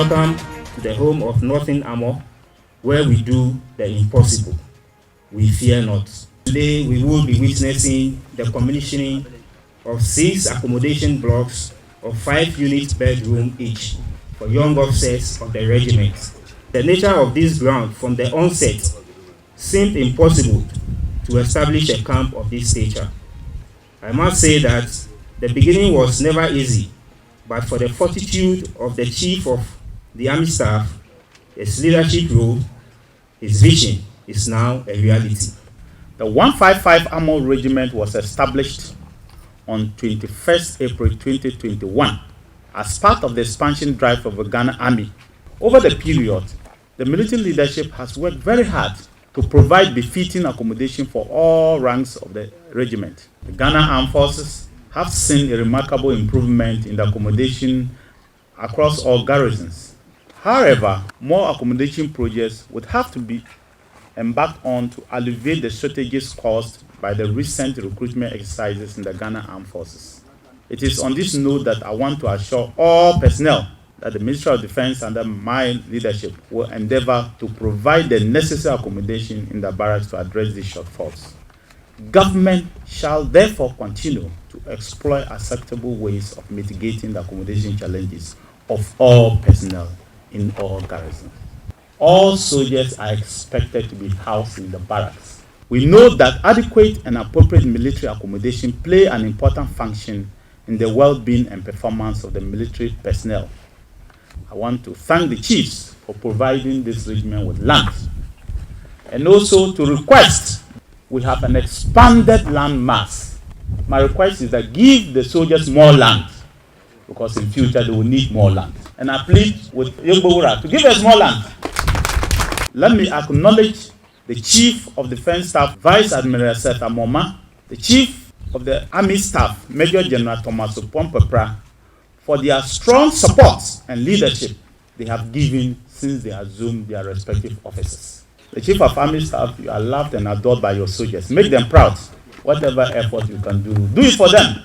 Welcome to the home of Nothing Armor, where we do the impossible. We fear not. Today we will be witnessing the commissioning of 6 accommodation blocks of 5-unit bedroom each for young officers of the regiment. The nature of this ground from the onset seemed impossible to establish a camp of this stature. I must say that the beginning was never easy, but for the fortitude of the Chief of the Army Staff, his leadership role, his vision is now a reality. The 155 Armoured Regiment was established on 21st April 2021 as part of the expansion drive of the Ghana Army. Over the period, the military leadership has worked very hard to provide befitting accommodation for all ranks of the regiment. The Ghana Armed Forces have seen a remarkable improvement in the accommodation across all garrisons. However, more accommodation projects would have to be embarked on to alleviate the shortages caused by the recent recruitment exercises in the Ghana Armed Forces. It is on this note that I want to assure all personnel that the Ministry of Defense under my leadership will endeavor to provide the necessary accommodation in the barracks to address these shortfalls. Government shall therefore continue to explore acceptable ways of mitigating the accommodation challenges of all personnel in all garrisons. All soldiers are expected to be housed in the barracks. We know that adequate and appropriate military accommodation play an important function in the well-being and performance of the military personnel. I want to thank the chiefs for providing this regiment with land, and also to request we have an expanded land mass. My request is that give the soldiers more land, because in future they will need more land. And I plead with Yogbowura to give us more land. Let me acknowledge the Chief of Defense Staff, Vice Admiral Seth Amoma, the Chief of the Army Staff, Major General Thomas Opompepra, for their strong support and leadership they have given since they assumed their respective offices. The Chief of Army Staff, you are loved and adored by your soldiers. Make them proud. Whatever effort you can do it for them.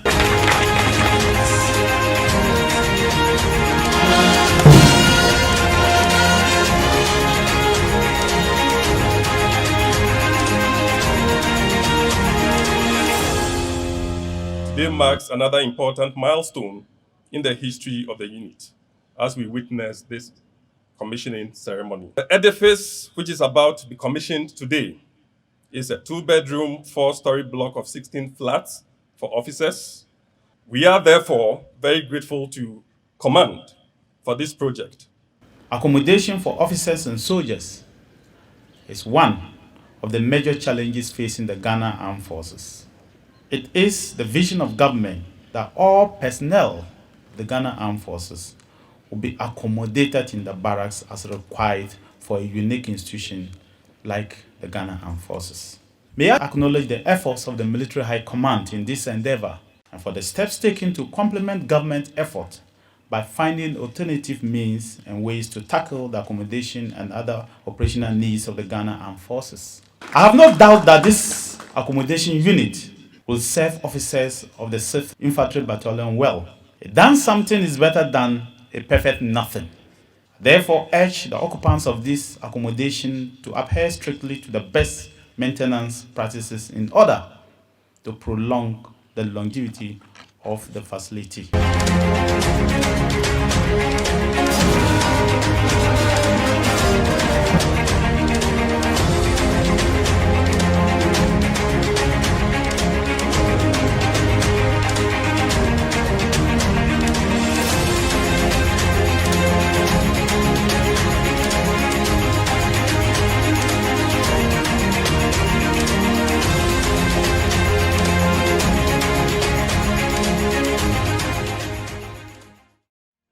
Today marks another important milestone in the history of the unit as we witness this commissioning ceremony. The edifice which is about to be commissioned today is a 2-bedroom, 4-story block of 16 flats for officers. We are therefore very grateful to Command for this project. Accommodation for officers and soldiers is one of the major challenges facing the Ghana Armed Forces. It is the vision of government that all personnel of the Ghana Armed Forces will be accommodated in the barracks as required for a unique institution like the Ghana Armed Forces. May I acknowledge the efforts of the Military High Command in this endeavor and for the steps taken to complement government effort by finding alternative means and ways to tackle the accommodation and other operational needs of the Ghana Armed Forces. I have no doubt that this accommodation unit will serve officers of the 6th Infantry Battalion well. A done something is better than a perfect nothing. Therefore, urge the occupants of this accommodation to adhere strictly to the best maintenance practices in order to prolong the longevity of the facility.